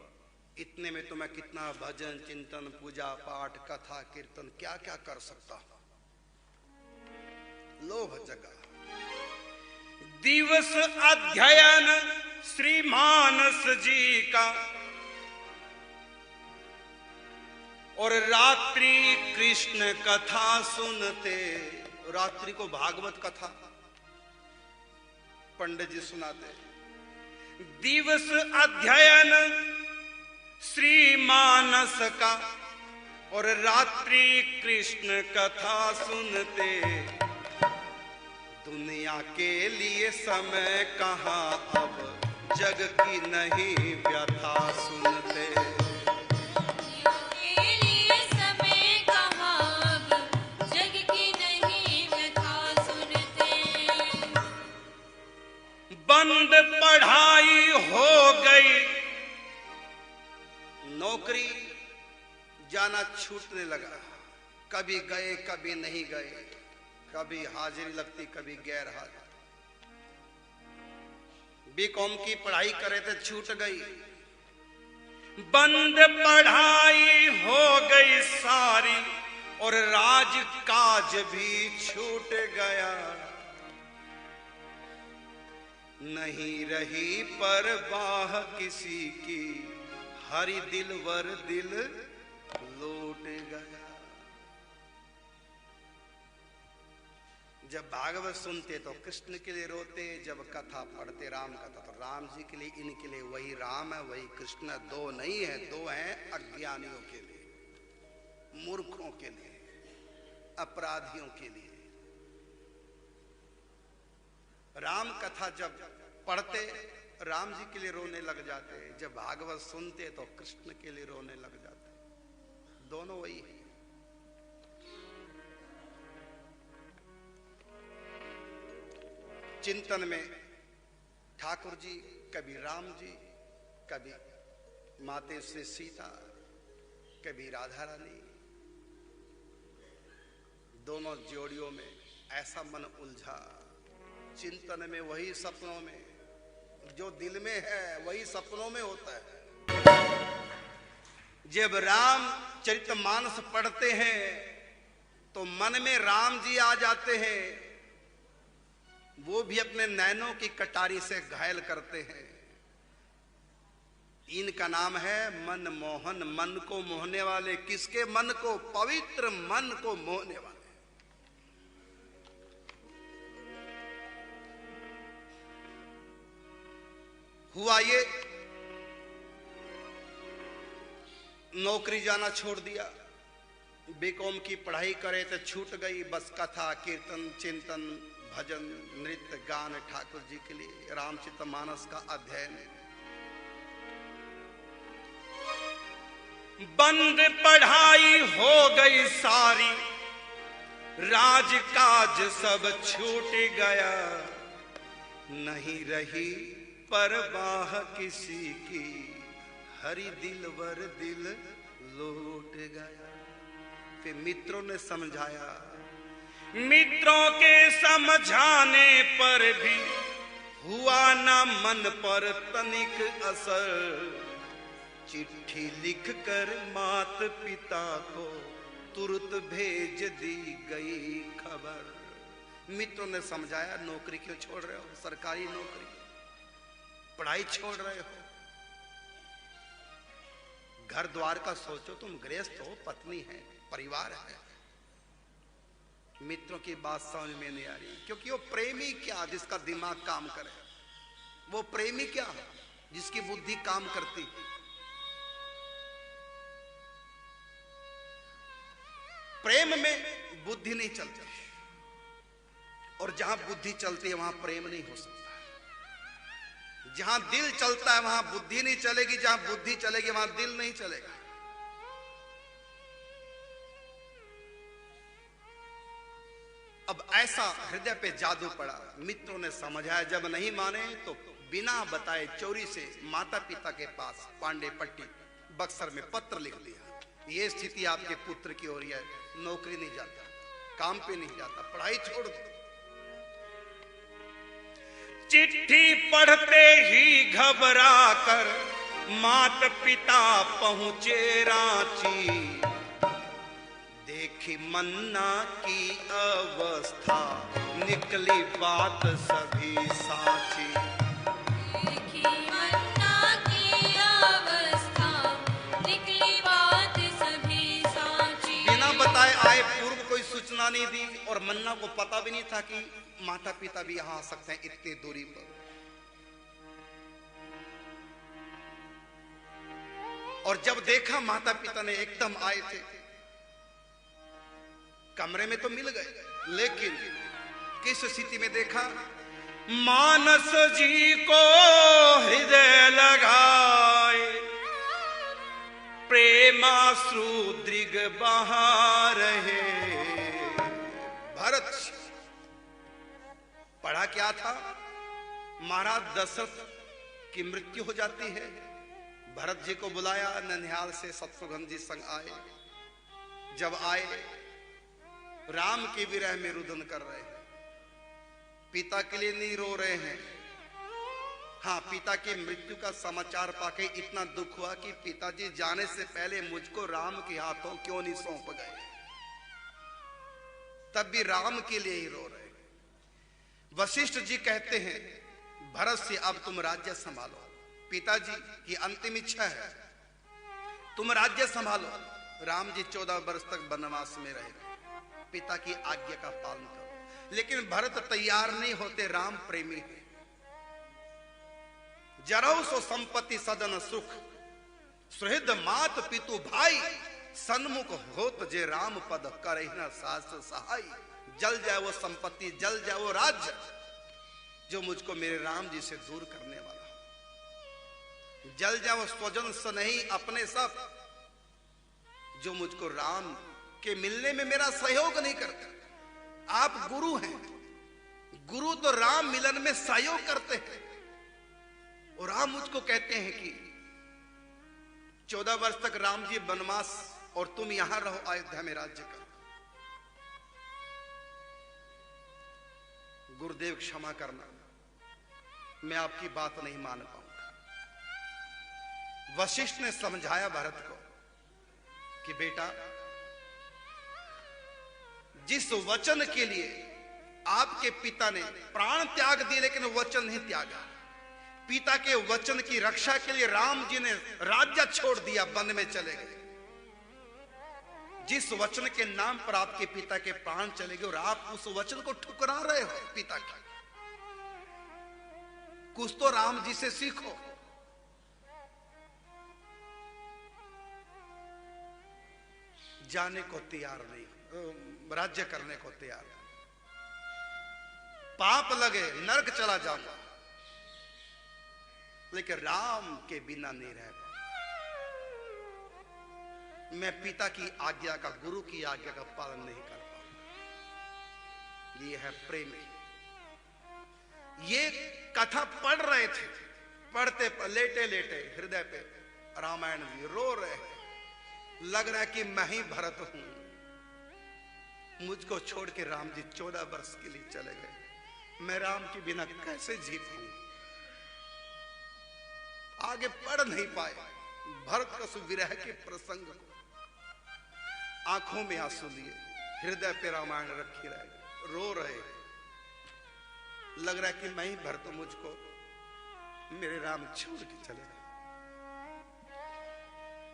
Speaker 2: इतने में तो मैं कितना भजन चिंतन पूजा पाठ कथा कीर्तन क्या क्या कर सकता हूं। लोभ जगा। दिवस अध्ययन श्री मानस जी का, और रात्रि कृष्ण कथा सुनते। रात्रि को भागवत कथा पंडित जी सुनाते। दिवस अध्ययन श्री मानस का, और रात्रि कृष्ण कथा सुनते। दुनिया के लिए समय कहाँ, अब जग की नहीं व्यथा सुनते।
Speaker 3: के लिए समय कहाँ, अब जग की नहीं व्यथा सुनते।
Speaker 2: बंद पढ़ाई हो गई, नौकरी जाना छूटने लगा। कभी गए कभी नहीं गए, कभी हाजिरी लगती कभी गैर हाजिर। बीकॉम की पढ़ाई करे थे, छूट गई। बंद पढ़ाई हो गई सारी, और राज काज भी छूट गया। नहीं रही परवाह किसी की, हरि दिल वर दिल लौट गया। जब भागवत सुनते तो कृष्ण के लिए रोते, जब कथा पढ़ते राम कथा तो राम जी के लिए, इनके लिए वही राम है वही कृष्ण, दो नहीं है, दो हैं अज्ञानियों के लिए, मूर्खों के लिए, अपराधियों के लिए। राम कथा जब पढ़ते राम जी के लिए रोने लग जाते, जब भागवत सुनते तो कृष्ण के लिए रोने लग जाते, दोनों वही है। चिंतन में ठाकुर जी, कभी राम जी, कभी माते श्री सीता, कभी राधा रानी, दोनों जोड़ियों में ऐसा मन उलझा। चिंतन में वही, सपनों में जो दिल में है वही सपनों में होता है। जब राम चरितमानस पढ़ते हैं तो मन में राम जी आ जाते हैं, वो भी अपने नैनों की कटारी से घायल करते हैं। इनका नाम है मन मोहन, मन को मोहने वाले। किसके मन को? पवित्र मन को मोहने वाले। हुआ ये, नौकरी जाना छोड़ दिया, बीकॉम की पढ़ाई करे तो छूट गई। बस कथा कीर्तन चिंतन भजन नृत्य गान ठाकुर जी के लिए, रामचरितमानस का अध्ययन। बंद पढ़ाई हो गई सारी, राजकाज सब छूट गया। नहीं रही परवाह किसी की, हरि दिल वर दिल लौट गया। फिर मित्रों ने समझाया, मित्रों के समझाने पर भी हुआ ना मन पर तनिक असर। चिट्ठी लिखकर मात पिता को तुरंत भेज दी गई खबर। मित्रों ने समझाया, नौकरी क्यों छोड़ रहे हो, सरकारी नौकरी, पढ़ाई छोड़ रहे हो, घर द्वार का सोचो, तुम गृहस्थ हो, पत्नी है, परिवार है। मित्रों की बात समझ में नहीं आ रही, क्योंकि वो प्रेमी क्या जिसका दिमाग काम करे, वो प्रेमी क्या है जिसकी बुद्धि काम करती। प्रेम में बुद्धि नहीं चलती, और जहां बुद्धि चलती है वहां प्रेम नहीं हो सकता। जहां दिल चलता है वहां बुद्धि नहीं चलेगी, जहां बुद्धि चलेगी वहां दिल नहीं चलेगा। अब ऐसा हृदय पे जादू पड़ा, मित्रों ने समझाया, जब नहीं माने तो बिना बताए चोरी से माता पिता के पास पांडे पट्टी बक्सर में पत्र लिख दिया, ये स्थिति आपके पुत्र की हो रही है, नौकरी नहीं जाता, काम पे नहीं जाता, पढ़ाई छोड़ दो।
Speaker 1: चिट्ठी पढ़ते ही घबरा कर माता पिता पहुंचे रांची, देखी मन्ना की अवस्था निकली बात सभी साची।
Speaker 3: देखी मन्ना की अवस्था निकली बात सभी साची।
Speaker 2: बिना बताए आए, पूर्व कोई सूचना नहीं दी, और मन्ना को पता भी नहीं था कि माता पिता भी यहां आ सकते हैं इतनी दूरी पर। और जब देखा माता पिता ने एकदम आए थे, कमरे में तो मिल गए, लेकिन किस स्थिति में देखा,
Speaker 1: मानस जी को हृदय लगाए प्रेमाश्रु दृग बहा रहे।
Speaker 2: भरत पढ़ा क्या था, महाराज दशरथ की मृत्यु हो जाती है, भरत जी को बुलाया, ननिहाल से शत्रुघ्न जी संग आए। जब आए, राम के विरह में रुदन कर रहे हैं, पिता के लिए नहीं रो रहे हैं। हाँ, पिता की मृत्यु का समाचार पाके इतना दुख हुआ कि पिताजी जाने से पहले मुझको राम के हाथों क्यों नहीं सौंप गए, तब भी राम के लिए ही रो रहे हैं। वशिष्ठ जी कहते हैं, भरत से अब तुम राज्य संभालो, पिताजी की अंतिम इच्छा है, तुम राज्य संभालो। राम जी 14 वर्ष तक वनवास में रहे, पिता की आज्ञा का पालन करो। लेकिन भरत तैयार नहीं होते, राम प्रेमी है। जरऊ सो संपत्ति सदन सुख, सुहृद मात पितु भाई, सन्मुख होत जे राम पद करे न शास्त्र सहाय। जल जाए वो संपत्ति, जल जाए वो राज्य जो मुझको मेरे राम जी से दूर करने वाला, जल जाए वो स्वजन स्नेही अपने सब जो मुझको राम के मिलने में मेरा सहयोग नहीं करता। आप गुरु हैं, गुरु तो राम मिलन में सहयोग करते हैं, और राम मुझको कहते हैं कि 14 वर्ष तक राम जी वनवास और तुम यहां रहो अयोध्या में राज्य कर। गुरुदेव क्षमा करना, मैं आपकी बात नहीं मान पाऊंगा। वशिष्ठ ने समझाया भरत को कि बेटा, जिस वचन के लिए आपके पिता ने प्राण त्याग दिए लेकिन वचन नहीं त्यागा, पिता के वचन की रक्षा के लिए राम जी ने राज्य छोड़ दिया, वन में चले गए। जिस वचन के नाम पर आपके पिता के प्राण चले गए और आप उस वचन को ठुकरा रहे हो पिता की, कुछ तो राम जी से सीखो। जाने को तैयार नहीं, राज्य करने को तैयार, पाप लगे नरक चला जाऊंगा, लेकिन राम के बिना नहीं रह पाऊंगा। मैं पिता की आज्ञा का, गुरु की आज्ञा का पालन नहीं कर पाऊंगा। ये है प्रेम। ये कथा पढ़ रहे थे, पढ़ते लेटे लेटे हृदय पे रामायण जी रो रहे हैं। लग रहा है कि मैं ही भरत हूं, मुझको छोड़ के राम जी 14 वर्ष के लिए चले गए, मैं राम के बिना कैसे जी पाऊं। आगे पढ़ नहीं पाए भरत का विरह के प्रसंग को, आंखों में आंसू लिए, हृदय पे रामायण रखी रहे, रो रहे। लग रहा है कि मैं ही भरत हूं, मुझको मेरे राम छोड़ के चले गए।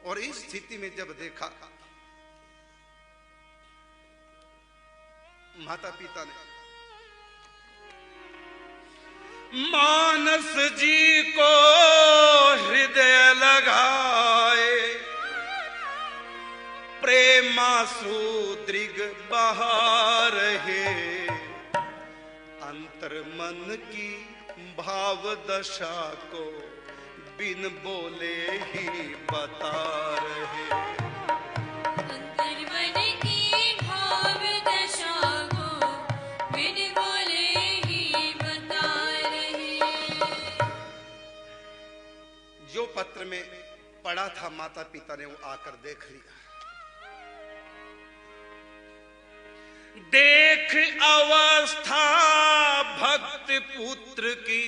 Speaker 2: और इस स्थिति में जब देखा माता पिता ने,
Speaker 1: मानस जी को हृदय लगाए
Speaker 2: प्रेमाश्रु दृग बहा रहे, अंतर मन की भाव दशा को बिन बोले ही बता रहे।
Speaker 3: अंतर मन की भाव दशा को बिन बोले ही बता रहे।
Speaker 2: जो पत्र में पढ़ा था माता पिता ने वो आकर देख लिया। देख अवस्था भक्त पुत्र की,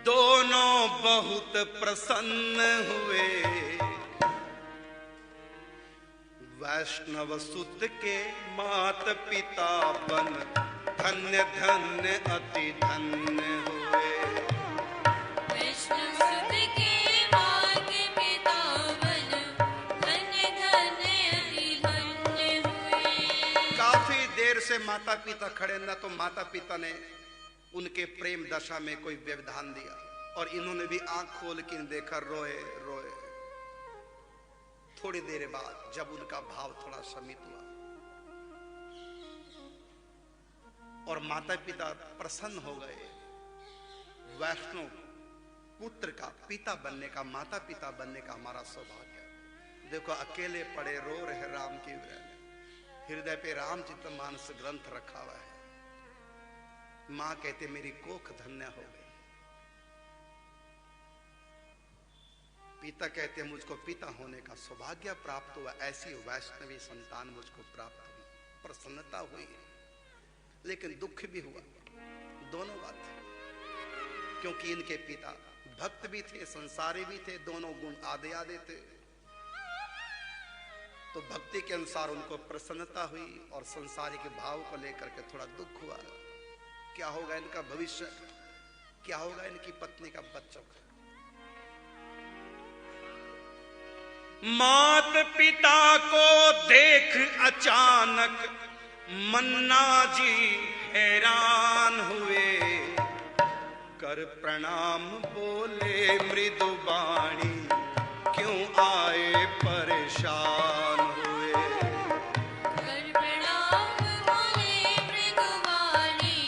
Speaker 2: दोनों बहुत प्रसन्न हुए। वैष्णव सुत के मात पिता बन धन्य धन्य अति धन्य हुए।
Speaker 3: वैष्णव सुत के मात पिता बन धन्य धन्य अति धन्य हुए।
Speaker 2: काफी देर से माता पिता खड़े न तो माता पिता ने उनके प्रेम दशा में कोई व्यवधान दिया और इन्होंने भी आंख खोल के देखा, रोए रोए। थोड़ी देर बाद जब उनका भाव थोड़ा शमित हुआ और माता पिता प्रसन्न हो गए, वैष्णव पुत्र का पिता बनने का, माता पिता बनने का हमारा सौभाग्य। देखो अकेले पड़े रो रहे राम की हृदय में, हृदय पे रामचित मानस ग्रंथ रखा हुआ है। मां कहते मेरी कोख धन्य हो गई। पिता कहते मुझको पिता होने का सौभाग्य प्राप्त हुआ। ऐसी वैष्णवी संतान मुझको प्राप्त हुई, प्रसन्नता हुई, लेकिन दुख भी हुआ। दोनों बात, क्योंकि इनके पिता भक्त भी थे, संसारी भी थे, दोनों गुण आधे आधे थे। तो भक्ति के अनुसार उनको प्रसन्नता हुई और संसारी के भाव को लेकर के थोड़ा दुख हुआ। क्या होगा इनका भविष्य, क्या होगा इनकी पत्नी का, बच्चों का। मात पिता को देख अचानक मन्ना जी हैरान हुए। कर प्रणाम बोले मृदु वाणी, क्यों आए परेशान हुए।
Speaker 3: कर प्रणाम बोले मृदु वाणी,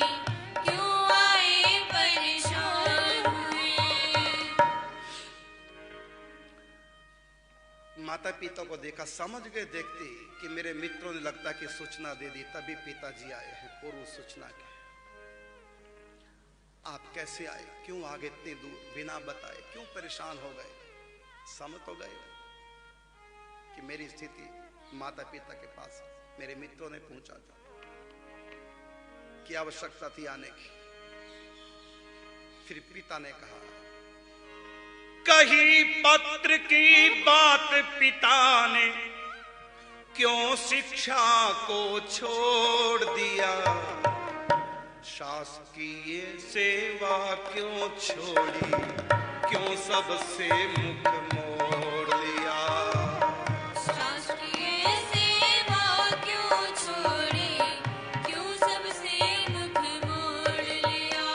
Speaker 3: क्यों आए परेशान हुए।
Speaker 2: माता पिता को देखा, समझ गए देखते कि मेरे मित्रों ने लगता कि सूचना दे दी, तभी पिताजी आए हैं पूर्व सूचना के। आप कैसे आए, क्यों आगे इतनी दूर बिना बताए, क्यों परेशान हो गए। समझ तो गए कि मेरी स्थिति माता पिता के पास मेरे मित्रों ने पूछा था कि आवश्यकता थी आने की। फिर पिता ने कहा, कही पत्र की बात पिता ने, क्यों शिक्षा को छोड़ दिया। शासकीय सेवा क्यों छोड़ी, क्यों सबसे मुख मोड़ लिया।
Speaker 3: शासकीय सेवा क्यों छोड़ी, क्यों सबसे मुख मोड़ लिया।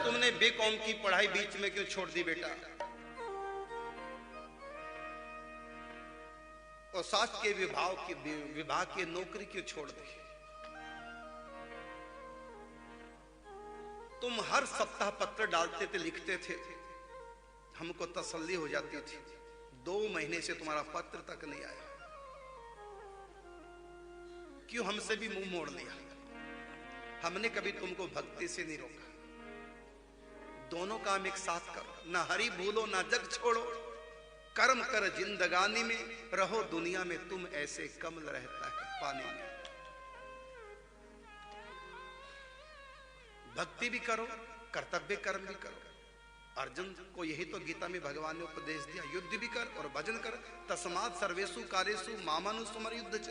Speaker 2: तुमने बीकॉम की पढ़ाई बीच में क्यों छोड़ दी बेटा, और शास्त्र के विभाग की नौकरी क्यों छोड़ दी। तुम हर सप्ताह पत्र डालते थे, लिखते थे, हमको तसल्ली हो जाती थी। 2 महीने से तुम्हारा पत्र तक नहीं आया, क्यों हमसे भी मुंह मोड़ लिया। हमने कभी तुमको भक्ति से नहीं रोका। दोनों काम एक साथ करो, ना हरि भूलो ना जग छोड़ो। कर्म कर जिंदगानी में, रहो दुनिया में तुम ऐसे कमल रहता है पानी में। भक्ति भी करो, कर्तव्य कर्म भी करो। अर्जुन को यही तो गीता में भगवान ने उपदेश दिया, युद्ध भी कर और भजन कर। तस्मात् सर्वेषु कार्येषु मामानुस्मर युद्ध च।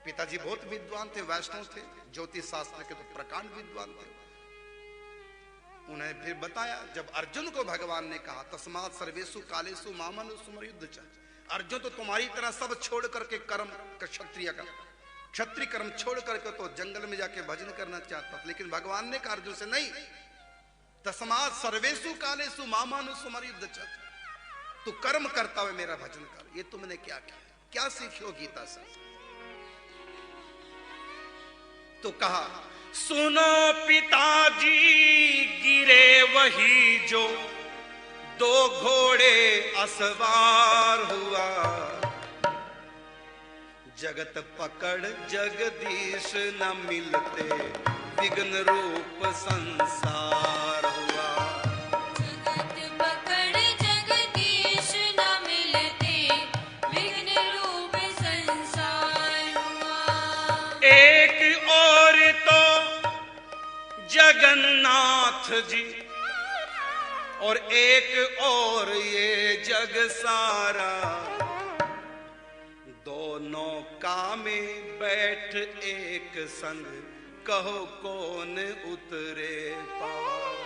Speaker 2: पिताजी बहुत विद्वान थे, वैष्णव थे, ज्योतिष शास्त्र के तो प्रकांड विद्वान थे। उन्हें फिर बताया, जब अर्जुन को भगवान ने कहा तस्मात् सर्वेषु कालेषु मामानुस्मर युद्ध च। अर्जुन तो तुम्हारी तरह सब छोड़ करके कर्म क्षत्रिय कर्म छोड़ करके तो जंगल में जाके भजन करना चाहता था, लेकिन भगवान ने कहा अर्जुन से नहीं, तस्मात् सर्वेषु कालेषु मामानुस्मर युद्ध च।
Speaker 1: तू कर्म करता हुए मेरा भजन कर। ये तुमने क्या किया, क्या सीखो गीता से? तो कहा,
Speaker 2: सुनो पिताजी गिरे वही जो दो घोड़े असवार हुआ,
Speaker 1: जगत पकड़ जगदीश न मिलते विघ्न रूप संसार हुआ।
Speaker 3: जगत पकड़ जगदीश न मिलते विघ्न रूप संसार हुआ।
Speaker 2: एक और तो जगन्नाथ जी और एक और ये जग सारा,
Speaker 1: दोनों का में बैठ एक संग कहो कौन उतरे पार।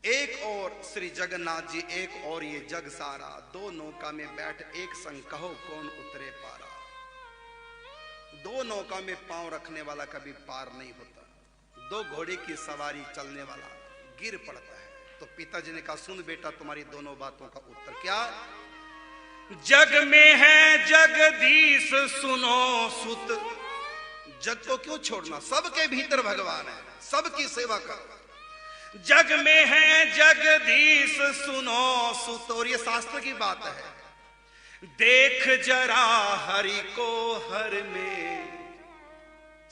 Speaker 1: एक और श्री जगन्नाथ जी, एक और ये जग सारा, दो नौका में बैठ एक संग कहो कौन उतरे पारा। दो नौका में पांव रखने वाला कभी पार नहीं होता, दो घोड़े की सवारी चलने वाला गिर पड़ता है। तो पिताजी ने कहा, सुन बेटा, तुम्हारी दोनों बातों का उत्तर क्या?
Speaker 2: जग में है जगदीश सुनो सुत।
Speaker 1: जग को क्यों छोड़ना, सबके भीतर भगवान है, सबकी सेवा कर।
Speaker 2: जग में है जगदीश सुनो सुत,
Speaker 1: और ये शास्त्र की बात है।
Speaker 2: देख जरा हरि को हर में,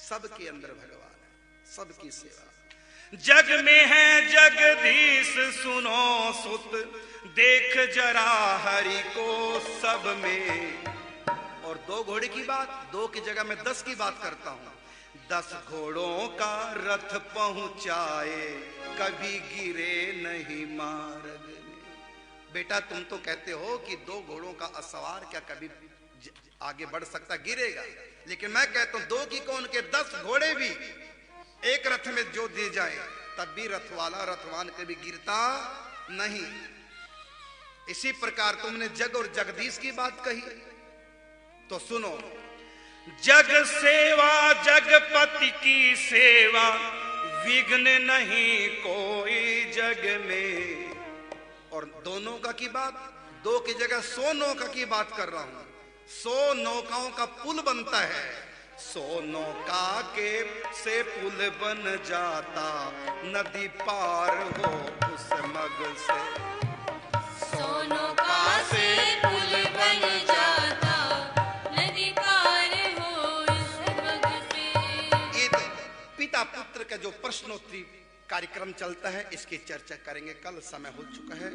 Speaker 1: सबके अंदर भगवान है, सबकी सेवा।
Speaker 2: जग में है जगदीश सुनो सुत, देख जरा हरि को सब में।
Speaker 1: और दो घोड़े की बात, दो की जगह मैं 10 की बात करता हूं। 10 घोड़ों का रथ पहुंचाए, कभी गिरे नहीं मार्ग में। बेटा, तुम तो कहते हो कि 2 घोड़ों का असवार क्या कभी आगे बढ़ सकता, गिरेगा। लेकिन मैं कहता हूं 2 की कौन के 10 घोड़े भी एक रथ में जो दिए जाए, तब भी रथवाला रथवान कभी गिरता नहीं। इसी प्रकार तुमने जग और जगदीश की बात कही, तो सुनो,
Speaker 2: जग सेवा जगपति की सेवा, विघ्न नहीं कोई जग में।
Speaker 1: और दोनों का की बात, 2 की जगह 100 नौका की बात कर रहा हूं। 100 नौकाओं का पुल बनता है, 100 नौका के से पुल बन जाता, नदी पार हो उस मग से।
Speaker 3: 100 नौका से पुल बन जाता, नदी पार हो इस मग से।
Speaker 1: ये पिता पुत्र का जो प्रश्नोत्तरी कार्यक्रम चलता है, इसकी चर्चा करेंगे कल, समय हो चुका है।